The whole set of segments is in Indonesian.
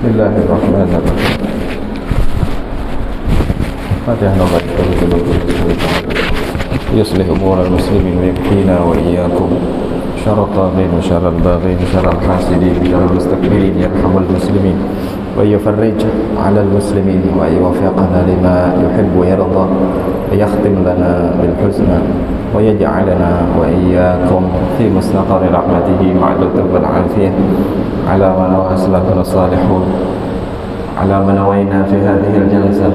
Bismillahirrahmanirrahim. Fatihah yuslih umur al-muslimin wa yakfina wa iyyakum syarra tabin wa syarra al-baghin syarra al-hasidin syarra al-mustakbirin yarhamul muslimin wa yufarrij 'ala al-muslimin wa yuwaffiqna lima yuhibbu wa yarda wa yakhtim lana bil husna wa yaj'alana wa iyyakum fi mustaqarri rahmatihi ma'al lutfi wal 'afiyah ala man wasalafana salihun على من نوينا في هذه الجلسة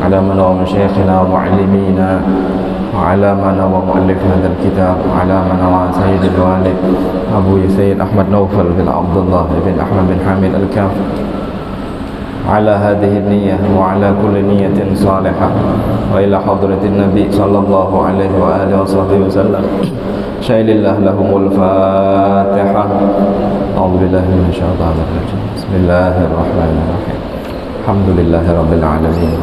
على من نوى مشايخنا ومعلمينا وعلى من نوى مؤلف هذا الكتاب على من نوى سيد الوالد أبو سيد أحمد نوفل بن عبد الله بن أحمد بن حامد الكاف على هذه النية وعلى كل نية صالحة وإلى حضرة النبي صلى الله عليه وآله وصحبه وسلم شاء الله لهم الفاتحة أعوذ بالله من الشيطان الرجيم بسم الله الرحمن الرحيم الحمد لله رب العالمين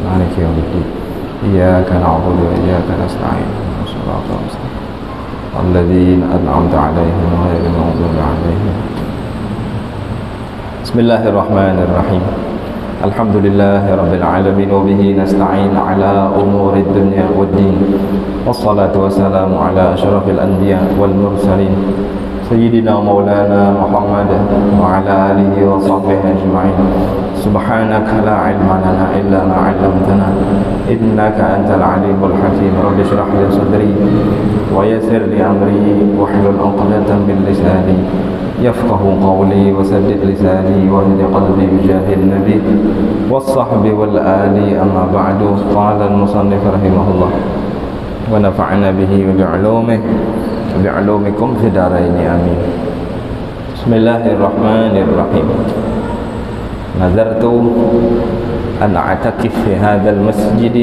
مالك يوم الدين إياك نعبد وإياك نستعين صراط المستقيم الذين أنعمت عليهم غير المغضوب عليهم بسم الله الرحمن الرحيم الحمد لله رب العالمين وبه نستعين على أمور الدنيا والدين والصلاة والسلام على أشرف الأنبياء والمرسلين سيدنا مولانا محمد وعلى آله وصحبه أجمعين سبحانك لا علم لنا إلا ما علمتنا إنك أنت العليم الحكيم رب اشرح لي صدري ويسر لي أمري واحلل عقدة من لساني يفقه قولي وسدد لساني واهد قلبي بجاه النبي والصحب والآل أما بعد قال المصنف رحمه الله ونفعنا به وبعلومه وبعلومكم في دارين آمين بسم الله الرحمن الرحيم نذرت أن أعتكف في هذا المسجد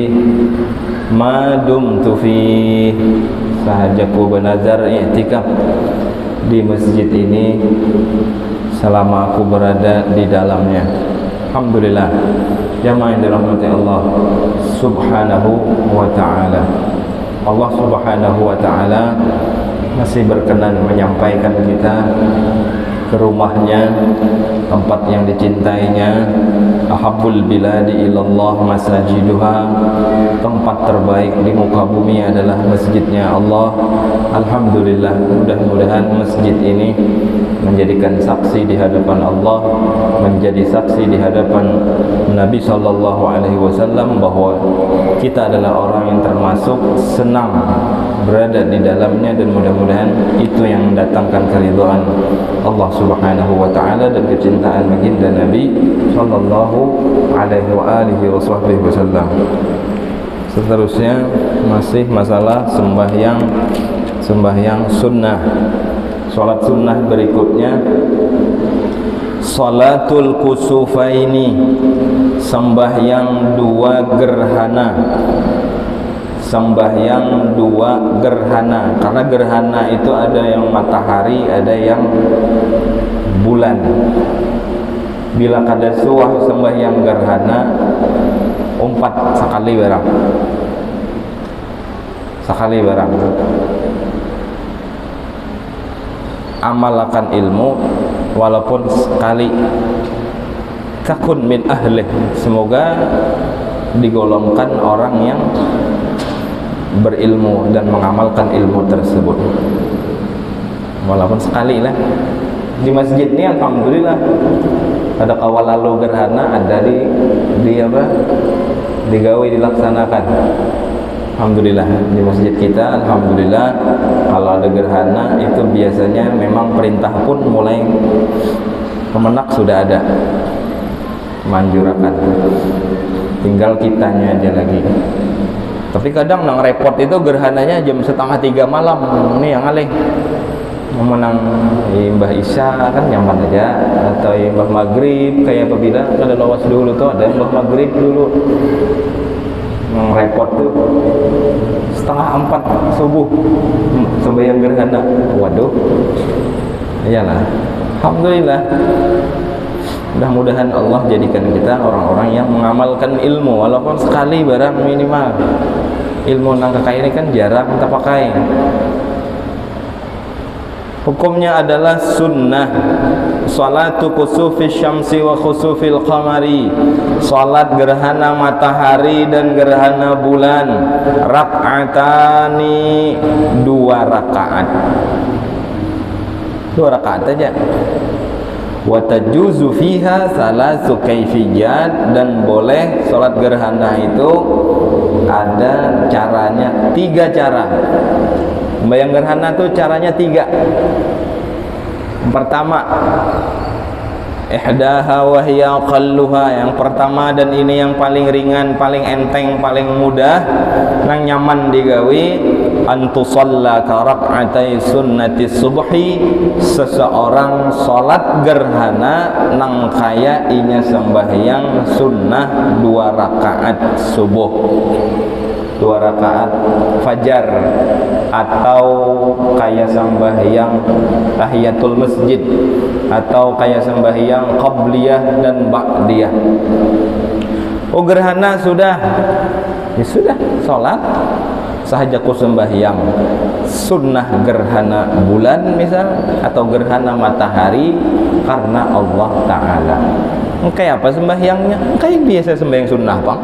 ما دمت فيه sahajaku bernazar i'tikaf di masjid ini selama aku berada di dalamnya. Alhamdulillah jamaah yang dirahmati Allah subhanahu wa ta'ala. Allah subhanahu wa ta'ala masih berkenan menyampaikan kita ke rumahnya, tempat yang dicintainya. Ahabbul biladi ilallah masajiduha, tempat terbaik di muka bumi adalah masjidnya Allah. Alhamdulillah, mudah-mudahan masjid ini menjadikan saksi di hadapan Allah, menjadi saksi di hadapan Nabi sallallahu alaihi wasallam bahwa kita adalah orang yang termasuk senang berada di dalamnya, dan mudah-mudahan itu yang mendatangkan keridhaan Allah subhanahu wa ta'ala dan kecintaan baginda Nabi sallallahu alaihi wa alihi wasallam. Seterusnya masih masalah sembahyang sunnah. Salat sunnah berikutnya salatul kusufaini, sembahyang dua gerhana. Sembahyang dua gerhana, karena gerhana itu ada yang matahari, ada yang bulan. Bila kada suah sembahyang gerhana, umpat sekali barang amalkan ilmu walaupun sekali, takun min ahlih, semoga digolongkan orang yang berilmu dan mengamalkan ilmu tersebut walaupun sekali lah. Di masjid ini alhamdulillah ada kawal lalu gerhana, ada di digawe dilaksanakan. Alhamdulillah di masjid kita, alhamdulillah kalau ada gerhana itu biasanya memang perintah pun mulai kemenak sudah ada manjurakan, tinggal kitanya aja lagi. Tapi kadang nang repot itu gerhananya jam 2:30 malam, ini yang alih memenang Mbah Isya kan nyaman aja, atau Mbah Maghrib kayak apabila ada lawas dulu tuh, ada Mbah Maghrib dulu yang repot tuh 3:30 subuh sembahyang gerhana. Waduh, iyalah. Alhamdulillah, mudah-mudahan Allah jadikan kita orang-orang yang mengamalkan ilmu walaupun sekali barang minimal. Ilmu nang kakak ini kan jarang kita pakai. Hukumnya adalah sunnah. Salatu kusufi syamsi wa khusufil qamari, salat gerhana matahari dan gerhana bulan. Rak'atani, 2 rakaat. 2 rakaat aja. Wa tajuzu fiha salasu kaifiyat, dan boleh salat gerhana itu ada caranya 3 cara. Membayang gerhana tuh caranya 3. Pertama, ihdaha wa hiya aqalluha, yang pertama dan ini yang paling ringan, paling enteng, paling mudah, nang nyaman digawe, antusalla ka rak'atai sunnati subhi, seseorang salat gerhana nang kaya inya sembahyang sunnah 2 rakaat subuh, 2 rakaat fajar, atau kayak sembahyang tahiyatul masjid, atau kayak sembahyang qabliyah dan ba'diyah. Oh, gerhana sudah, ya sudah, sholat sahajaku sembahyang sunnah gerhana bulan misal, atau gerhana matahari karena Allah Ta'ala. Kayak apa sembahyangnya? Kayak biasa sembahyang sunnah, Bang.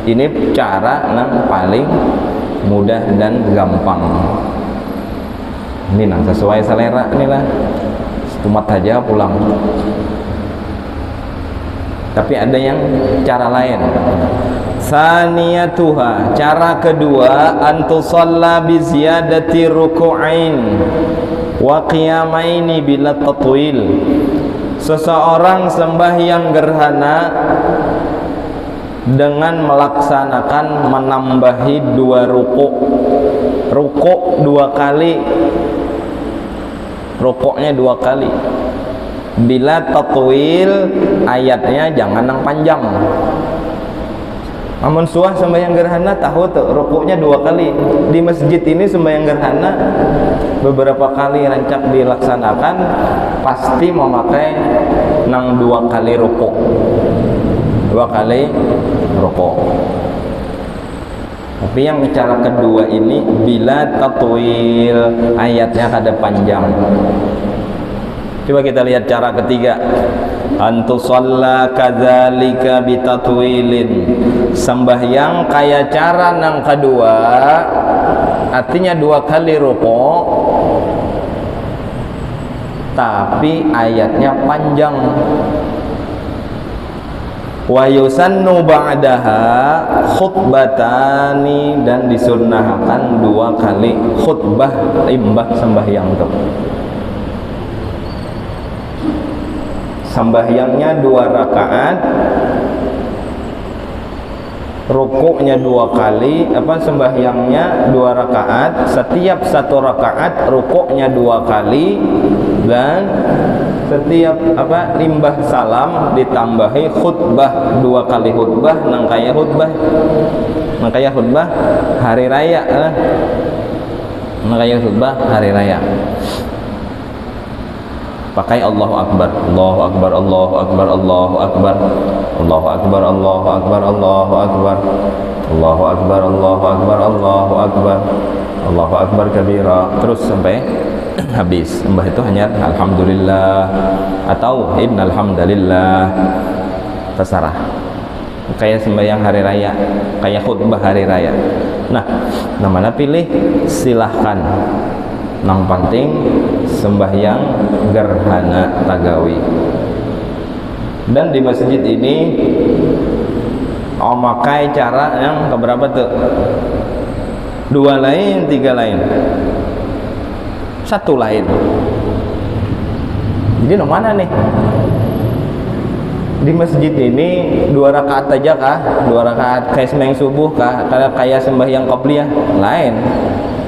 Ini cara yang paling mudah dan gampang. Ini nang sesuai selera inilah. Setumat aja pulang. Tapi ada yang cara lain. Saniyatuha, cara kedua, antusalla bi ziyadati ruku'ain wa qiyamaini bila tatwil. Seseorang sembahyang gerhana dengan melaksanakan menambahi 2 rukuk 2 kali, rukuknya 2 kali, bila tatwil, ayatnya jangan yang panjang. Amun suah sembahyang gerhana tahu tuh rukuknya 2 kali. Di masjid ini sembahyang gerhana beberapa kali rancak dilaksanakan, pasti memakai nang 2 kali rukuk, 2 kali rukuk. Tapi yang cara kedua ini bila tatwil, ayatnya kada panjang. Coba kita lihat cara ketiga. Antusalla kadzalika bitatwilin, sembahyang kayak cara nang kedua, artinya 2 kali rukuk, tapi ayatnya panjang. Wa yusannu ba'daha khutbatani, dan disunnahkan 2 kali khutbah imbah sembahyang itu. Sembahyangnya 2 rakaat, rukuknya 2 kali, sembahyangnya 2 rakaat, setiap 1 rakaat rukuknya 2 kali, dan setiap limbah salam ditambahi khutbah 2 kali khutbah, nang kaya khutbah hari raya, nang kaya khutbah hari raya. Pakai Allahu Akbar, Allahu Akbar, Allahu Akbar, Allahu Akbar, Allahu Akbar, Allahu Akbar, Allahu Akbar, Allahu Akbar, Allahu Akbar, Allahu Akbar, Allahu Akbar kabira, terus sampai habis. Mbah itu hanya alhamdulillah atau innal hamdalillah, terserah. Kayak sembahyang hari raya, kayak khutbah hari raya. Nah, mana pilih silahkan. Nang penting sembahyang gerhana tagawi. Dan di masjid ini memakai cara yang keberapa tuh? 2 lain, 3 lain, 1 lain. Jadi mana nih? Di masjid ini 2 rakaat aja kah? 2 rakaat kayak sembahyang subuh kah? Kayak sembahyang qabliyah? Lain.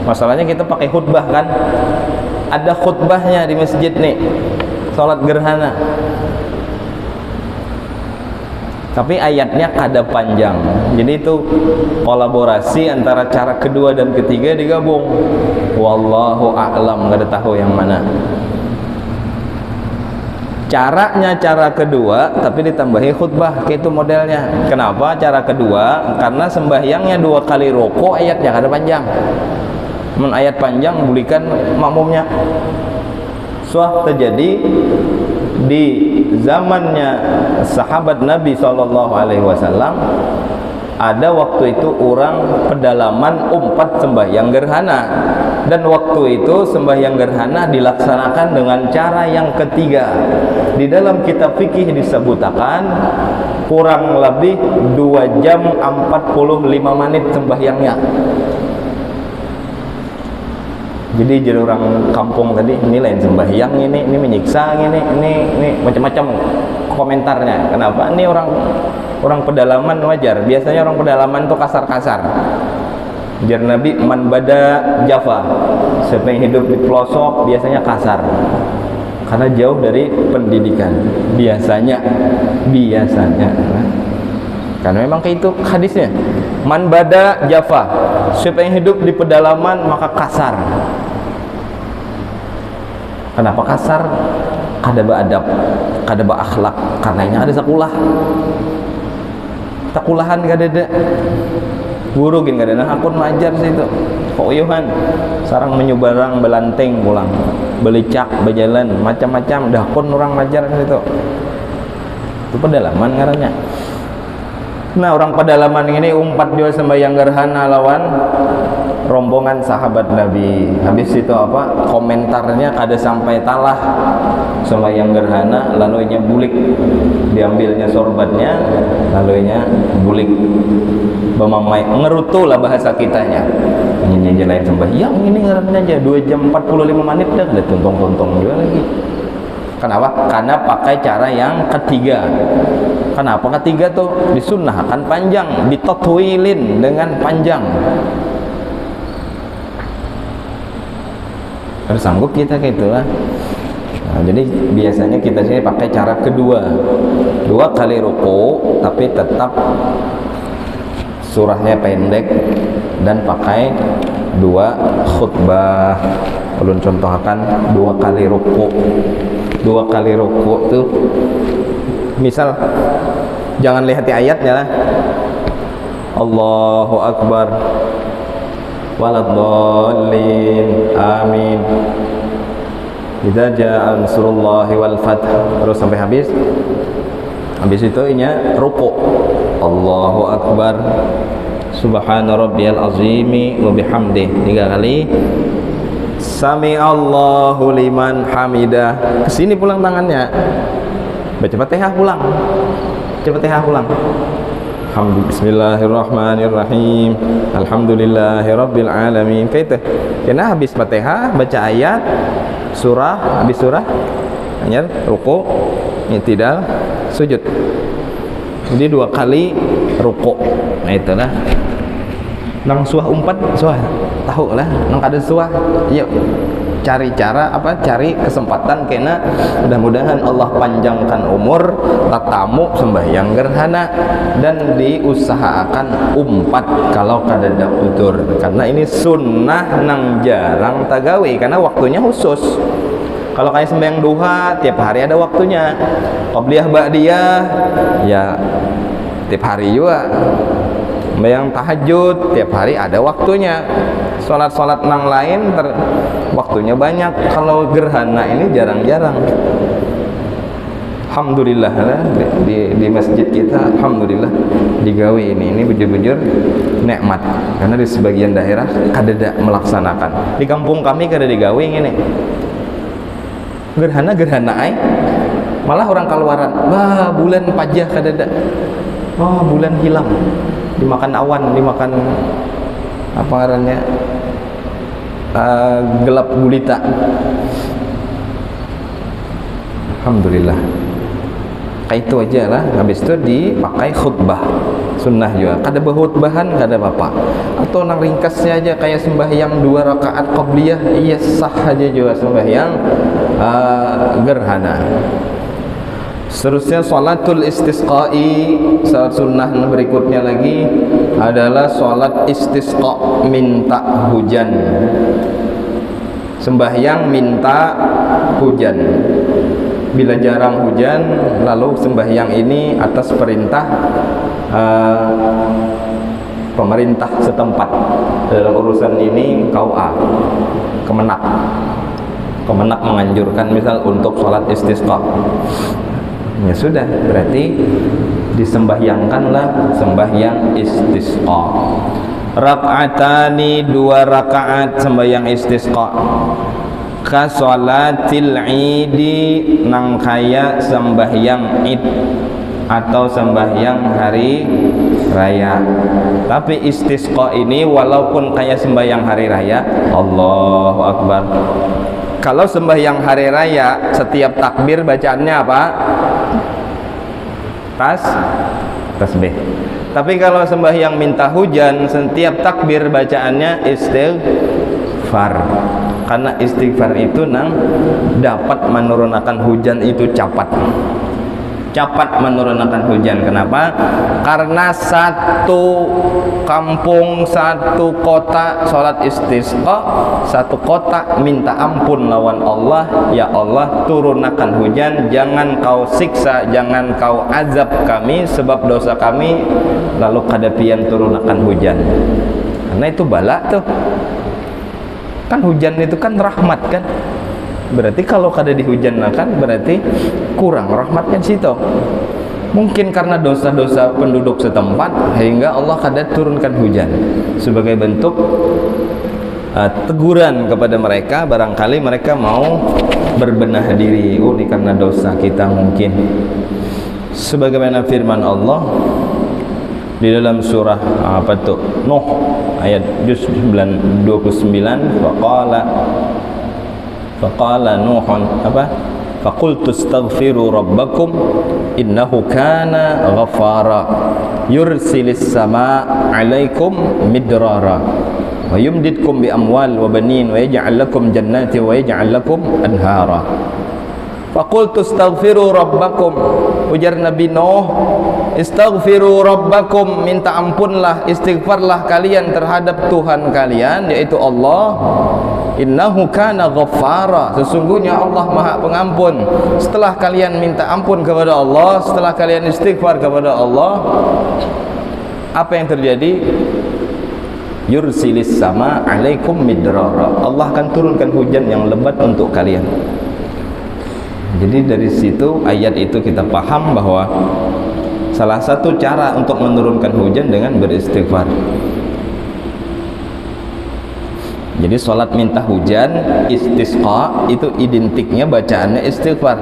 Masalahnya kita pakai khutbah kan? Ada khutbahnya di masjid nih, salat gerhana. Tapi ayatnya kada panjang. Jadi itu kolaborasi antara cara kedua dan ketiga digabung. Wallahu a'lam, kada tahu yang mana. Caranya cara kedua tapi ditambahi khutbah, kayak itu modelnya. Kenapa cara kedua? Karena sembahyangnya 2 kali rukuk, ayatnya kada panjang. mun ayat panjang bulikan makmumnya. Suah terjadi di zamannya sahabat Nabi SAW. Ada waktu itu orang pedalaman umpat sembahyang gerhana, dan waktu itu sembahyang gerhana dilaksanakan dengan cara yang ketiga. Di dalam kitab fikih disebutkan kurang lebih 2 jam 45 menit sembahyangnya. Jadi orang kampung tadi ini lain sembahyang, ini menyiksa, ini macam-macam komentarnya. Kenapa? Ini orang pedalaman wajar. Biasanya orang pedalaman itu kasar-kasar. Jar Nabi, man bada Java, siapa yang hidup di pelosok biasanya kasar, karena jauh dari pendidikan. Biasanya karena memang kayak itu hadisnya, man bada Java, siapa yang hidup di pedalaman maka kasar. Kenapa kasar? Kada beradab, kada berakhlak, karenanya ada sekolah. Takulahan kada ada. Guru gin kada nah akun majar situ. Koyuhan sarang menyubarang belanteng pulang. Belicak berjalan macam-macam dah akun orang majar situ. Itu pedalaman ngarannya. Nah, orang pedalaman ini umpat dia sembahyang gerhana lawan rombongan sahabat Nabi. Habis itu apa? Komentarnya kada sampai talah sembahyang gerhana, lalunya bulik, diambilnya sorbatnya, lalunya bulik, bemamai, ngerutu lah bahasa kitanya. Ini lain sembahyang, ini ngarannya aja 2 jam 45 menit dah, ada tontong-tontong juga lagi. Kenapa? Karena pakai cara yang ketiga. Kenapa ketiga tuh? Disunnahkan panjang, ditatwilin dengan panjang. Harus sanggup kita kayak itulah. Nah, jadi biasanya kita sini pakai cara kedua, 2 kali ruku, tapi tetap surahnya pendek dan pakai 2 khutbah. Ulun contohkan 2 kali ruku. 2 kali ruku tuh, misal jangan lihat ayatnya lah. Allahu Akbar waladhdallin amin idza jaa nasrullahi wal fath, terus sampai habis. Habis itu inya ruku. Allahu Akbar subhana rabbiyal azimi wa bihamdihi 3 kali. Sami Allahu liman hamidah. Kesini pulang tangannya. Baca Fatihah pulang. Baca Fatihah pulang. Bismillahirrahmanirrahim. Alhamdulillahirabbil alamin. Kayak itu. Karena habis Fatihah baca ayat, surah, habis surah hanya ruku, i'tidal, sujud. Jadi 2 kali ruku. Nah itulah. Nang suah umpat, suah tahu lah. Nang ada suah, yuk cari cara apa? Cari kesempatan kena. Mudah-mudahan Allah panjangkan umur tatamu sembahyang gerhana, dan diusahakan umpat kalau kadada udur. Karena ini sunnah nang jarang tagawi karena waktunya khusus. Kalau kayak sembahyang duha tiap hari ada waktunya. Qabliyah ba'diyah ya tiap hari juga. Yang tahajud tiap hari ada waktunya. Sholat-sholat nang lain waktunya banyak. Kalau gerhana ini jarang-jarang. Alhamdulillah di masjid kita, alhamdulillah digawi ini bujur-bujur nikmat. Karena di sebagian daerah kadada melaksanakan. Di kampung kami kada digawi ini. Gerhana malah orang keluaran. Wah, bulan pajah kadada. Oh, bulan hilang. Dimakan awan, dimakan apa ngarannya, gelap gulita. Alhamdulillah. Kayak itu aja lah. Habis itu dipakai khutbah sunnah juga. Kada berkhutbahan kada apa-apa. Atau nang ringkasnya aja kayak sembahyang 2 rakaat qabliyah, iya sah aja juga sembahyang gerhana. Seterusnya sholatul istisqa'i. Salat sunnah berikutnya lagi adalah sholat istisqa, minta hujan. Sembahyang minta hujan. Bila jarang hujan, lalu sembahyang ini atas perintah pemerintah setempat dalam urusan ini. KUA, Kemenak menganjurkan misal untuk sholat istisqa, ya sudah, berarti disembahyangkanlah sembahyang istisqa. Rak'atani, 2 rakaat sembahyang istisqa. Ka sholatil idi, nang kaya sembahyang id atau sembahyang hari raya. Tapi istisqa ini walaupun kayak sembahyang hari raya, Allahu Akbar. Kalau sembahyang hari raya setiap takbir bacaannya apa? Tasbih. Tapi kalau sembahyang minta hujan setiap takbir bacaannya istighfar. Karena istighfar itu dapat menurunkan hujan itu cepat menurunkan hujan. Kenapa? Karena satu kampung, satu kota sholat istisqa, satu kota minta ampun lawan Allah. Ya Allah, turunkan hujan, jangan kau siksa, jangan kau azab kami sebab dosa kami, lalu kadapian turunkan hujan. Karena itu bala tuh kan, hujan itu kan rahmat kan. Berarti kalau kada dihujankan berarti kurang rahmatnya situ. Mungkin karena dosa-dosa penduduk setempat sehingga Allah kada turunkan hujan sebagai bentuk teguran kepada mereka. Barangkali mereka mau berbenah diri. Oh, ini karena dosa kita mungkin. Sebagaimana firman Allah di dalam surah apa tuh? Nuh ayat juz 29, faqala Nuhun apa? Faqultu astaghfiru rabbakum innahu kana ghaffara yursilis samaa 'alaikum midrara wa yumdidkum bi amwal wa banin wa yaj'al lakum jannati wa yaj'al lakum anhara. Faqultu astaghfiru rabbakum, ujar Nabi Nuh, istaghfiru rabbakum, minta ampunlah, istighfarlah kalian terhadap Tuhan kalian, yaitu Allah. Innahu kana ghaffara, sesungguhnya Allah Maha Pengampun. Setelah kalian minta ampun kepada Allah, setelah kalian istighfar kepada Allah, apa yang terjadi? Yursilis sama alaikum midrara, Allah akan turunkan hujan yang lebat untuk kalian. Jadi dari situ ayat itu kita paham bahwa salah satu cara untuk menurunkan hujan dengan beristighfar. Jadi sholat minta hujan istisqa itu identiknya bacaannya istighfar.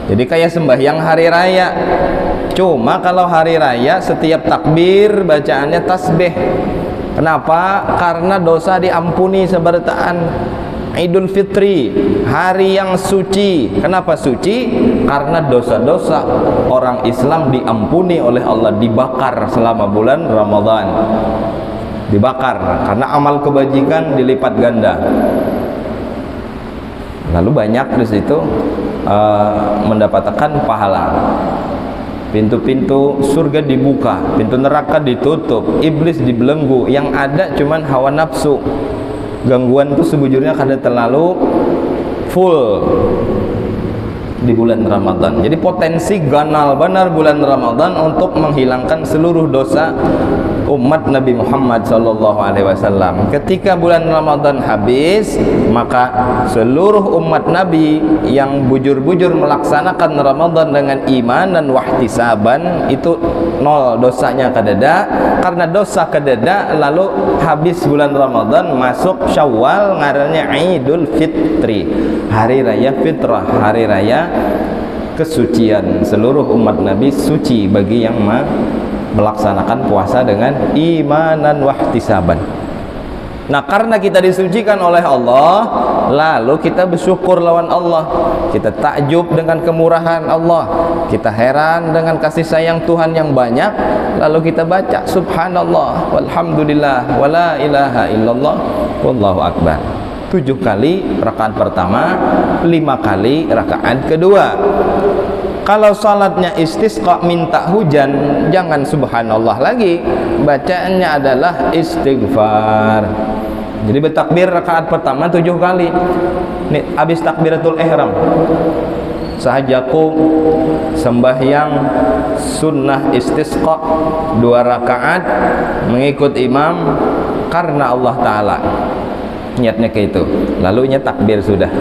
Jadi kayak sembahyang hari raya, cuma kalau hari raya setiap takbir bacaannya tasbih. Kenapa? Karena dosa diampuni sebertaan. Idul Fitri, hari yang suci. Kenapa suci? Karena dosa-dosa orang Islam diampuni oleh Allah, dibakar selama bulan Ramadan. Dibakar karena amal kebajikan dilipat ganda. Lalu banyak di situ mendapatkan pahala. Pintu-pintu surga dibuka, pintu neraka ditutup, iblis dibelenggu. Yang ada cuman hawa nafsu. Gangguan itu sebujurnya kada terlalu full di bulan Ramadan. Jadi potensi ganal benar bulan Ramadan untuk menghilangkan seluruh dosa umat Nabi Muhammad SAW. Ketika bulan Ramadan habis, maka seluruh umat Nabi yang bujur-bujur melaksanakan Ramadan dengan iman dan wahtisaban itu nol dosanya kadada. Karena dosa kadada, lalu habis bulan Ramadan masuk Syawal, ngarannya Idul Fitri, hari raya fitrah, hari raya kesucian. Seluruh umat Nabi suci bagi yang melaksanakan puasa dengan imanan wahtisaban. Nah, karena kita disucikan oleh Allah, lalu kita bersyukur lawan Allah, kita takjub dengan kemurahan Allah, kita heran dengan kasih sayang Tuhan yang banyak, lalu kita baca subhanallah walhamdulillah wala ilaha illallah wallahu akbar 7 kali rakaat pertama, 5 kali rakaat kedua. Kalau salatnya istisqa minta hujan, jangan subhanallah lagi, bacaannya adalah istighfar. Jadi bertakbir rakaat pertama 7 kali. Nih, habis takbiratul ihram sahajaku sembahyang sunnah istisqa 2 rakaat mengikut imam karena Allah Ta'ala, niatnya ke itu, lalu takbir sudah,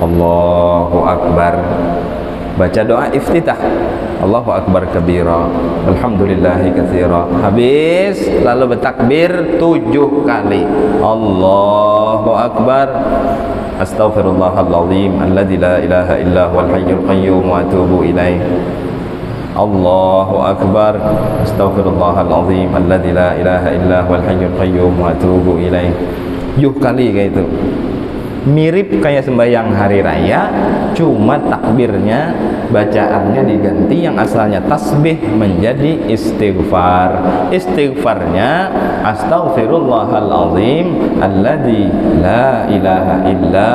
Allahu Akbar, baca doa iftitah, Allahu Akbar kabira, alhamdulillahi katsira, habis lalu bertakbir 7 kali, Allahu Akbar, astaghfirullahaladzim alladzi la ilaha illa huwal hayyul qayyum wa atubu ilaih, Allahu Akbar, astaghfirullahaladzim alladzi la ilaha illa huwal hayyul qayyum wa atubu ilaih. 7 kali kayak itu. Mirip kayak sembahyang hari raya, cuma takbirnya, bacaannya diganti, yang asalnya tasbih menjadi istighfar. Istighfarnya astaghfirullahaladzim alladzi la ilaha illa,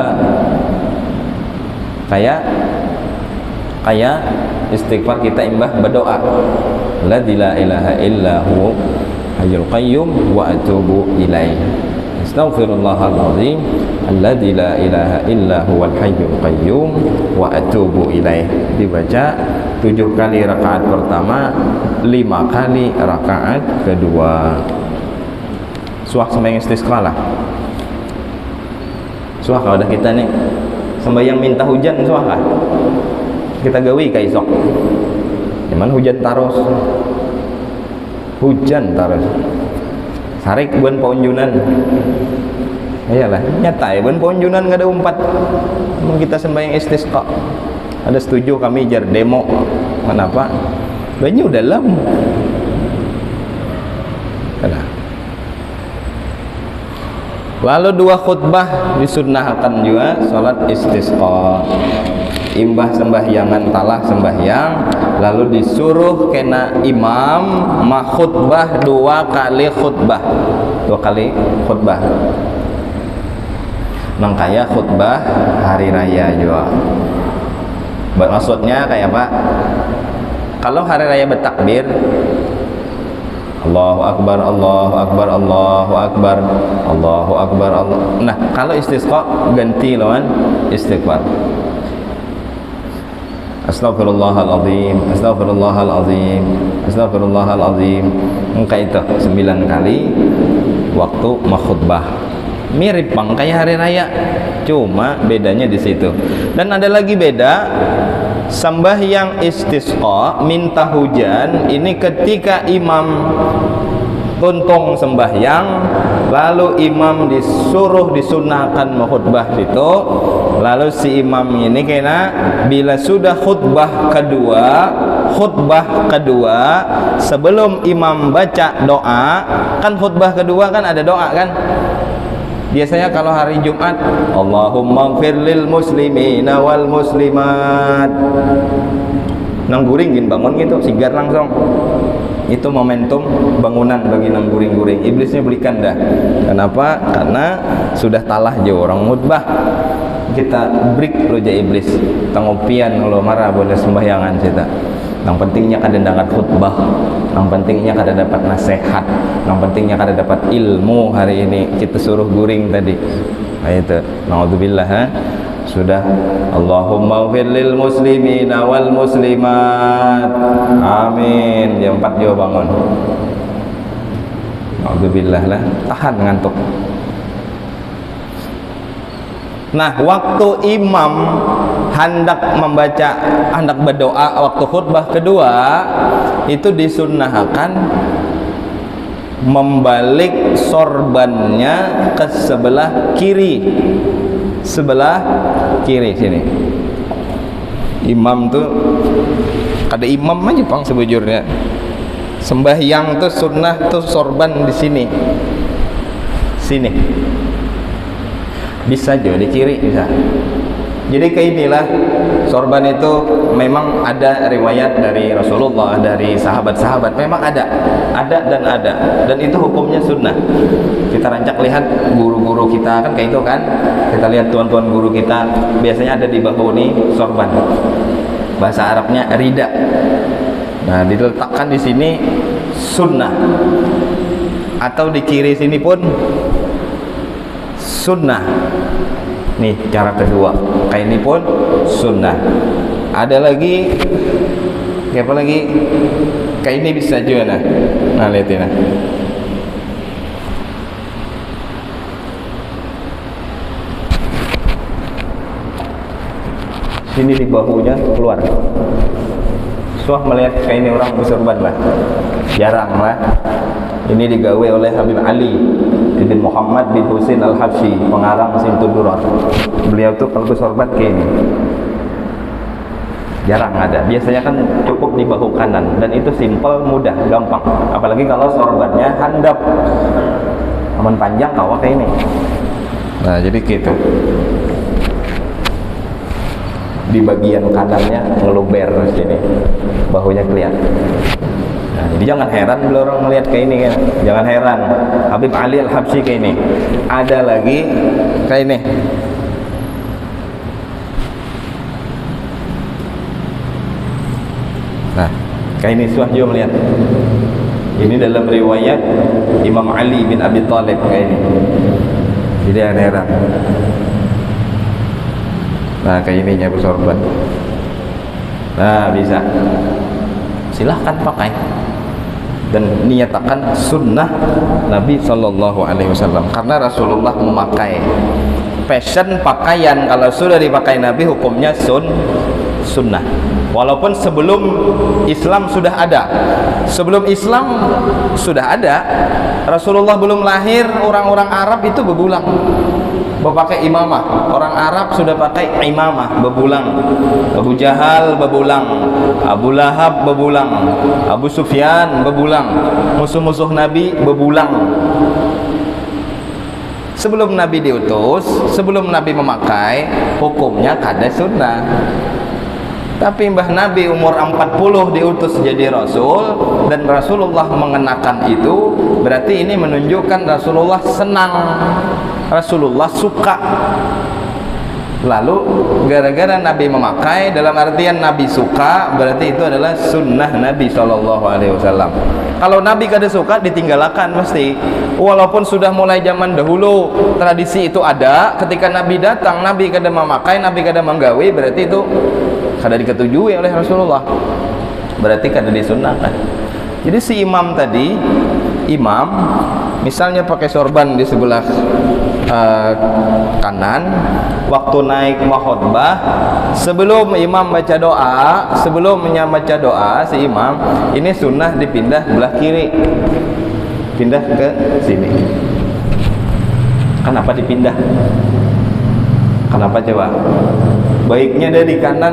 kayak istighfar kita imbah berdoa, alladzi la ilaha illa hu hayyul qayyum wa atubu ilaih, astaghfirullahaladzim alladzi la ilaha illa huwal hayyul qayyum wa atubu ilaih. Dibaca 7 kali rakaat pertama, 5 kali rakaat kedua. Suah sembahyang istisqa lah. Suah kalau ada kita nih sembahyang minta hujan, suah lah. Kita gawi ka isok. Cuman hujan terus. Hujan terus. Sarik buan paunjunan. Iyalah, nyata ya, buan paunjunan nggak ada umpat. Kita sembahyang istisqa. Ada setuju kami jar demo. Kenapa? Banyak dalam. Kenapa? Lalu 2 khutbah disunnahkan juga salat istisqa. Imbah sembahyangan talah sembahyang, lalu disuruh kena imam khutbah 2 kali khutbah. 2 kali khutbah. Nang kaya khutbah hari raya juga. Maksudnya kayak apa? Kalau hari raya bertakbir, Allahu Akbar, Allahu Akbar, Allahu Akbar, Allahu Akbar, Allah. Nah, kalau istisqa ganti lawan istighfar. Astaghfirullahaladzim, astaghfirullahaladzim, astaghfirullahaladzim. Engkau itu 9 kali waktu makhutbah. Mirip bang kayak hari raya, cuma bedanya di situ. Dan ada lagi beda, sembahyang istisqa minta hujan ini ketika imam tuntung sembahyang, lalu imam disuruh disunahkan khutbah itu, lalu si imam ini kena bila sudah khutbah kedua sebelum imam baca doa, kan khutbah kedua kan ada doa kan. Biasanya kalau hari Jumat, Allahumma ighfir lil muslimina wal muslimat. Nang guring bangun gitu, sigar langsung. Itu momentum bangunan bagi nang guring-guring. Iblisnya belikan dah. Kenapa? Karena sudah talah jo orang mutbah. Kita break lo ja iblis. Tangopian lo marah boleh sembahyangan kita. Yang pentingnya kada dengar khutbah, yang pentingnya kada dapat nasihat, yang pentingnya kada dapat ilmu hari ini. Kita suruh guring tadi. Nah itu, naudzubillah. Sudah, Allahumma ighfir lil muslimina wal muslimat. Amin. Jam 4 juga bangun. Naudzubillah lah, tahan ngantuk. Nah, waktu imam hendak berdoa waktu khutbah kedua, itu disunnahkan membalik sorbannya ke sebelah kiri sini. Imam tuh ada imam aja pang sebujurnya. Sembahyang tuh sunnah tuh sorban di sini. Bisa juga di kiri bisa. Jadi kayak inilah sorban itu memang ada riwayat dari Rasulullah, dari sahabat-sahabat, memang ada dan itu hukumnya sunnah. Kita rancak lihat guru-guru kita kan kayak itu kan, kita lihat tuan-tuan guru kita biasanya ada di bahu nih sorban, bahasa Arabnya rida. Nah diletakkan di sini sunnah, atau di kiri sini pun sunnah. Nih cara kedua, kayak ini pun sunnah. ada lagi apa lagi? Kayak ini bisa juga nah. Nah, lihat ini. Sini di bahunya keluar. Suah melihat kayak ini orang bersorban lah. Jarang lah. Ini digawe oleh Habib Ali bin Muhammad bin Husain Al-Habsyi, pengarang Simtud Durar. Beliau tuh kalau bersorban kayak ini. Jarang ada. Biasanya kan cukup di bahu kanan, dan itu simple, mudah, gampang. Apalagi kalau sorbannya handap, aman panjang kawat kayak ini. Nah, jadi gitu. Di bagian kanannya ngeluber sini, bahunya kelihatan. Nah, jadi jangan heran kalau orang melihat kayak ini kan. Jangan heran. Habib Ali Al-Habsyi kayak ini. Ada lagi kayak ini. Nah, kayak ini Suah juga melihat. Ini dalam riwayat Imam Ali bin Abi Thalib kayak ini. Jadi jangan heran. Nah, kayak ininya bersorban. Nah, bisa. Silahkan pakai. Dan niatakan sunnah Nabi Sallallahu Alaihi Wasallam. Karena Rasulullah memakai. Fashion pakaian kalau sudah dipakai Nabi hukumnya sunnah. Walaupun sebelum Islam sudah ada. Sebelum Islam sudah ada. Rasulullah belum lahir, orang-orang Arab itu bebulang. Pakai imamah. Orang Arab sudah pakai imamah, bebulang. Abu Jahal bebulang, Abu Lahab bebulang, Abu Sufyan bebulang, musuh-musuh Nabi bebulang. Sebelum Nabi diutus, sebelum Nabi memakai, hukumnya kada sunnah. Tapi mbah Nabi umur 40 diutus jadi Rasul, dan Rasulullah mengenakan itu, berarti ini menunjukkan Rasulullah senang, Rasulullah suka. Lalu gara-gara Nabi memakai, dalam artian Nabi suka, berarti itu adalah sunnah Nabi SAW. Kalau Nabi kada suka, ditinggalkan pasti. Walaupun sudah mulai zaman dahulu tradisi itu ada, ketika Nabi datang, Nabi kada memakai, Nabi kada menggawe, berarti itu kada diketujui oleh Rasulullah, berarti kada disunnahkan. Jadi si imam tadi, imam misalnya pakai sorban di sebelah kanan, waktu naik khotbah, sebelum imam baca doa, sebelumnya baca doa si imam, ini sunnah dipindah belah kiri, pindah ke sini. Kenapa dipindah? Kenapa coba? Baiknya dari kanan,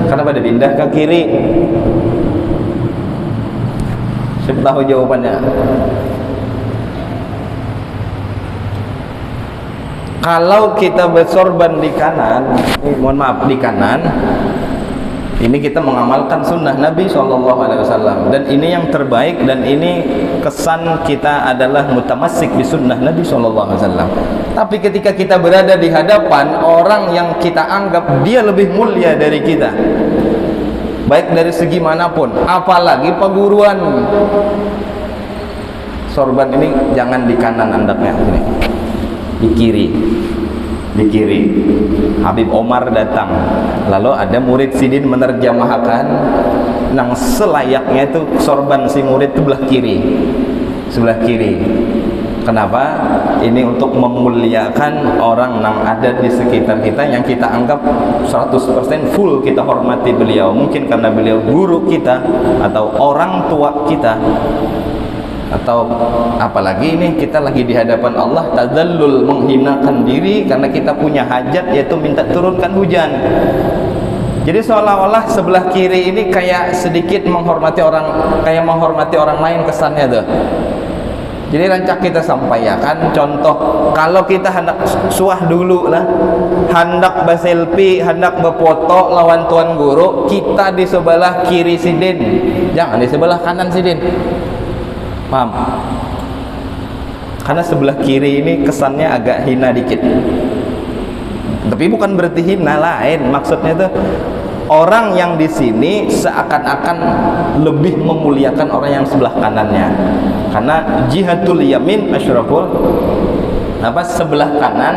kenapa dipindah ke kiri? Siapa tahu jawabannya? Kalau kita bersorban di kanan, mohon maaf, di kanan, ini kita mengamalkan sunnah Nabi SAW, dan ini yang terbaik, dan ini kesan kita adalah mutamassik di sunnah Nabi SAW. Tapi ketika kita berada di hadapan orang yang kita anggap dia lebih mulia dari kita, baik dari segi manapun, apalagi perguruan, sorban ini jangan di kanan andaknya, ini di kiri. Di kiri. Habib Omar datang, lalu ada murid sidin menerjemahkan, nang selayaknya itu sorban si murid itu belah kiri, sebelah kiri. Kenapa? Ini untuk memuliakan orang yang ada di sekitar kita, yang kita anggap 100% full kita hormati beliau. Mungkin karena beliau guru kita, atau orang tua kita, atau apalagi ini kita lagi di hadapan Allah, tadzallul, menghinakan diri karena kita punya hajat, yaitu minta turunkan hujan. Jadi seolah-olah sebelah kiri ini kayak sedikit menghormati orang, kayak menghormati orang lain kesannya tuh. Jadi rancak kita sampaikan contoh, kalau kita hendak suah dulu lah, hendak berselfie, hendak berfoto lawan tuan guru, kita di sebelah kiri sidin, jangan di sebelah kanan sidin. Paham? Karena sebelah kiri ini kesannya agak hina dikit. Tapi bukan berarti hina, lain. Maksudnya itu orang yang di sini seakan-akan lebih memuliakan orang yang sebelah kanannya. Karena jihadul yamin asyraful sebelah kanan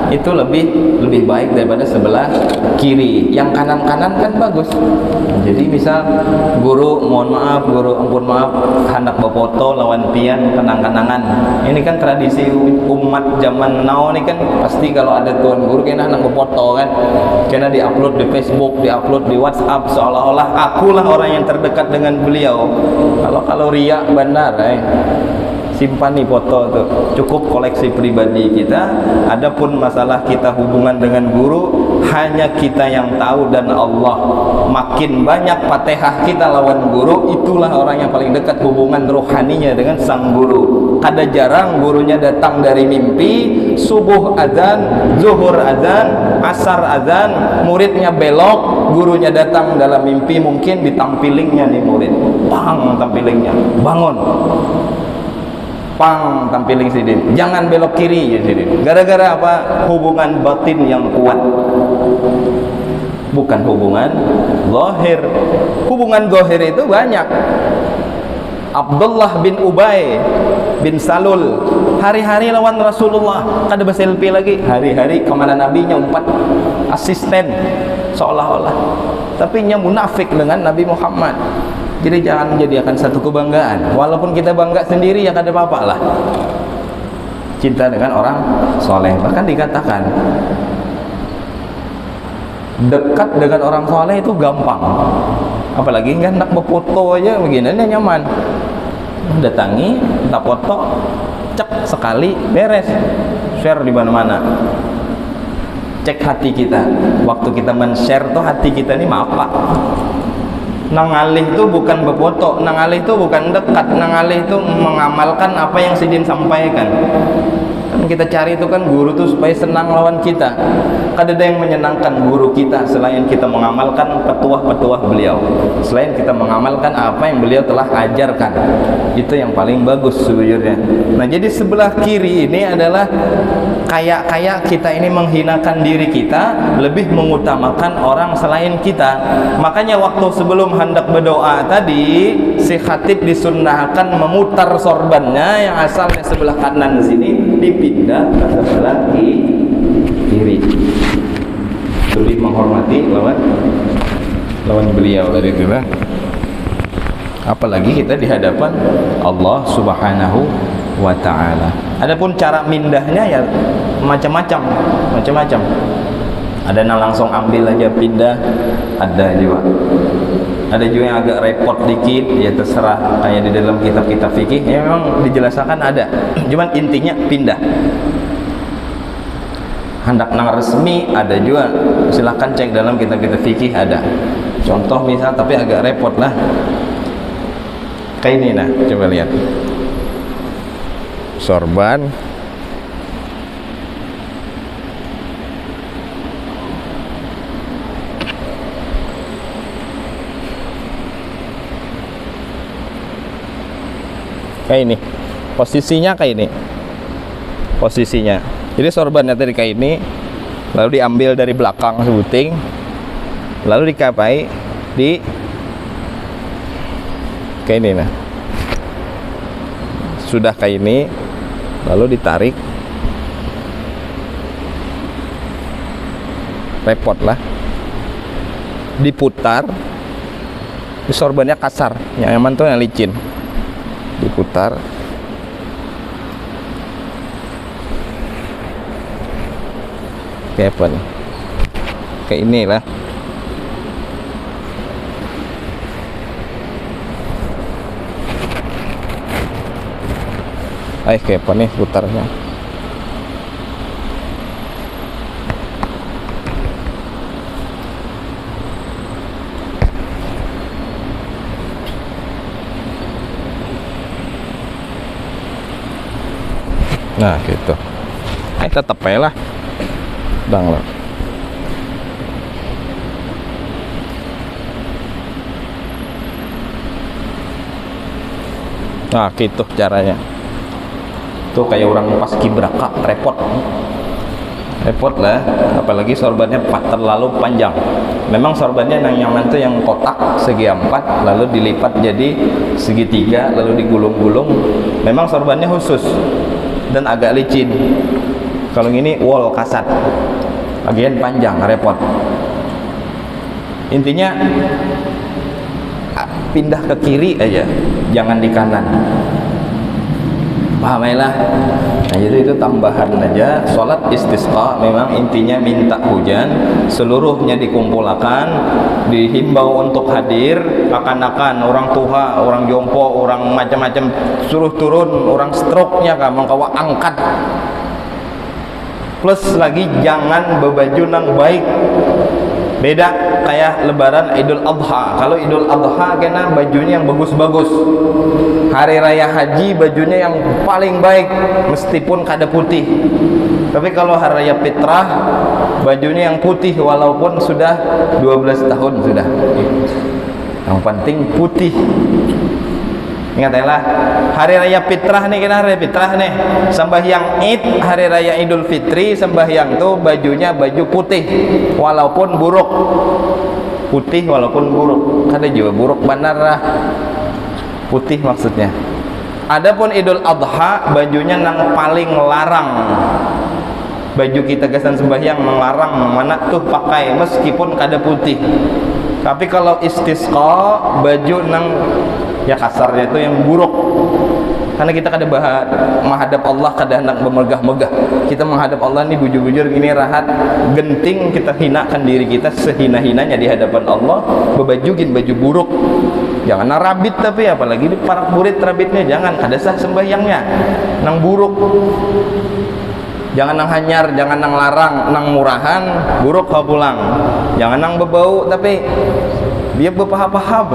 itu lebih baik daripada sebelah kiri. Yang kanan-kanan kan bagus. Jadi misal guru ampun maaf hendak berfoto lawan pian kenang-kenangan. Ini kan tradisi umat zaman now ini kan, pasti kalau ada tuan guru kena hendak berfoto kan, kena diupload di Facebook, diupload di WhatsApp, seolah-olah akulah orang yang terdekat dengan beliau. Kalau riak benar simpan nih foto tuh, cukup koleksi pribadi kita. Adapun masalah kita hubungan dengan guru, hanya kita yang tahu dan Allah. Makin banyak Fatihah kita lawan guru, itulah orang yang paling dekat hubungan rohaninya dengan sang guru. Kada jarang gurunya datang dari mimpi, subuh adzan, zuhur adzan, asar adzan, muridnya belok, gurunya datang dalam mimpi, mungkin ditampilingnya nih murid, pang tampilingnya, bangun, pang tampiling sidin, jangan belok kiri ya sidin. Gara-gara apa? Hubungan batin yang kuat, bukan hubungan zahir. Hubungan zahir itu banyak. Abdullah bin Ubay bin Salul hari-hari lawan Rasulullah, kada berselfie lagi, hari-hari kemana Nabi nyumpat asisten seolah-olah, tapi nya munafik dengan Nabi Muhammad. Jadi jangan menjadikan satu kebanggaan. Walaupun kita bangga sendiri ya kada apa-apa lah. Cinta dengan orang soleh. Bahkan dikatakan dekat dengan orang soleh itu gampang. Apalagi kan nak berfoto aja begini nyaman. Datangi, minta foto, cek sekali beres, share di mana-mana. Cek hati kita. Waktu kita men-share tuh hati kita ini apa? Nangalih itu bukan berfoto, nangalih itu bukan dekat, nangalih itu mengamalkan apa yang sidin sampaikan. Kan kita cari itu kan guru tuh supaya senang lawan kita. Kada ada yang menyenangkan guru kita selain kita mengamalkan petuah-petuah beliau, selain kita mengamalkan apa yang beliau telah ajarkan. Itu yang paling bagus sejujurnya. Nah, jadi sebelah kiri ini adalah kayak kita ini menghinakan diri kita, lebih mengutamakan orang selain kita. Makanya waktu sebelum hendak berdoa tadi, si khatib disunnahkan memutar sorbannya yang asalnya sebelah kanan sini dipindah ke sebelah kiri, lebih menghormati lawan beliau dari itulah. Apalagi kita di hadapan Allah Subhanahu wa ta'ala. Adapun cara mindahnya ya macam-macam. Ada yang langsung ambil aja pindah, ada juga yang agak repot dikit, ya terserah, kayak di dalam kitab-kitab fikih ya memang dijelaskan ada, cuman intinya pindah. Hendak nang resmi ada juga, silahkan cek dalam kitab-kitab fikih ada contoh misal, tapi agak repot lah kayak ini. Nah, coba lihat sorban, kayak ini posisinya, jadi sorbannya tadi kayak ini, lalu diambil dari belakang sebuting, lalu dikapai di kayak ini. Nah, sudah kayak ini, lalu ditarik, repot lah, diputar, di sorbannya kasar, yang aman tuh yang licin, diputar, kayak apa nih, kayak inilah. Kayak apa nih putarnya. Nah gitu, tetep aja lah dang lah. Nah gitu caranya. Tuh kayak orang pas kibraka, repot lah, apalagi sorbannya terlalu panjang. Memang sorbannya yang nyaman tuh yang kotak segi 4, lalu dilipat jadi segitiga, lalu digulung-gulung. Memang sorbannya khusus dan agak licin. Kalau ini wall kasat, bagian panjang, repot. Intinya pindah ke kiri aja, jangan di kanan. Paham ya lah? Nah itu tambahan aja. Sholat istisqa memang intinya minta hujan, seluruhnya dikumpulkan, dihimbau untuk hadir, akan-akan orang tua, orang jompo, orang macam-macam suruh turun, orang stroke-nya kamu kawa angkat. Plus lagi jangan berbaju nang baik. Beda kayak lebaran Idul Adha. Kalau Idul Adha kena bajunya yang bagus-bagus. Hari raya haji bajunya yang paling baik meskipun kada putih. Tapi kalau hari raya fitrah bajunya yang putih walaupun sudah 12 tahun sudah. Yang penting putih. Ingat lah, hari raya fitrah nih, kena hari fitrah nih, sembahyang Id, hari raya Idul Fitri, sembahyang tuh bajunya baju putih walaupun buruk, putih walaupun buruk, kada juga buruk benar lah, putih maksudnya. Adapun Idul Adha bajunya nang paling larang, baju kita gasan sembahyang melarang mana tuh pakai meskipun kada putih. Tapi kalau istisqa baju nang ya kasarnya itu yang buruk, karena kita kada menghadap Allah kada hendak bermegah-megah. Kita menghadap Allah ini bujur-bujur gini rahat, genting kita hinakan diri kita sehina-hinanya di hadapan Allah, berbajugin baju buruk. Jangan nang rabit, tapi apalagi di parak burit rabitnya jangan, kada sah sembahyangnya nang buruk. Jangan nang hanyar, jangan nang larang, nang murahan, buruk kau pulang. Jangan nang bebau, tapi dia berpaham-paham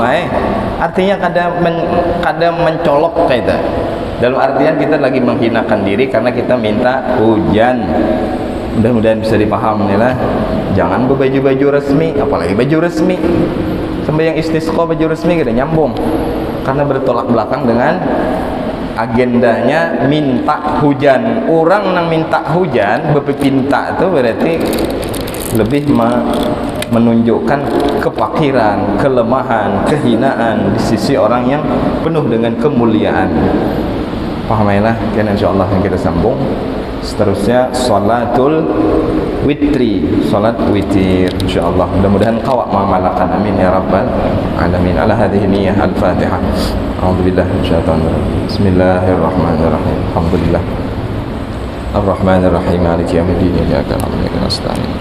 artinya kadang mencolok kayak itu. Dalam artian kita lagi menghinakan diri karena kita minta hujan. Mudah-mudahan bisa dipahami lah. Jangan berbaju-baju resmi, apalagi baju resmi. Sembahyang istisqa baju resmi kita nyambung, karena bertolak belakang dengan agendanya minta hujan. Orang nang minta hujan berpinta itu berarti lebih menunjukkan kefakiran, kelemahan, kehinaan di sisi orang yang penuh dengan kemuliaan. Pahamilah, kan insyaallah yang kita sambung. Seterusnya salatul witri, salat witir insyaallah. Mudah-mudahan kau mengamalkan, amin ya rabbal alamin. Ala hadhihi niyyah al-Fatihah. A'udzubillahi minasyaitonir rajim. Bismillahirrahmanirrahim. Alhamdulillah. Ar-Rahmanir Rahim. Maliki yaumiddin. Iyyaka na'budu wa iyyaka nasta'in.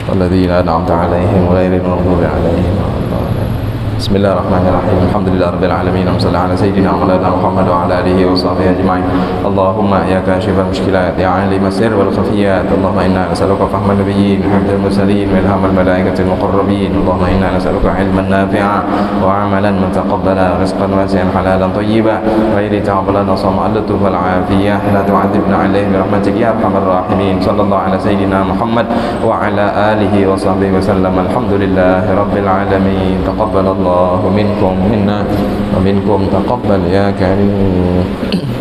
والذين أنعمت عليهم غير المغضوب عليهم ولا الضالين. بسم الله الرحمن الرحيم. الحمد لله رب العالمين وصلى على سيدنا مولانا محمد وعلى آله وصحبه أجمعين. اللهم يا كاشف المشكلات يا عالم السر والخفيات، اللهم إنا نسألك فهم النبيين وحفظ المرسلين وإلهام الملائكة المقربين. اللهم إنا نسألك علما نافعا وعملا متقبلا ورزقا واسعا حلالا طيبا غير تعبلا صوم اللطف والعافية لا تعذبنا عليه برحمتك يا أرحم الراحمين. صلى الله على سيدنا محمد وعلى آله وصحبه وسلم. الحمد لله رب العالمين. تقبل الله منكم منا ومنكم تقبل يا كريم.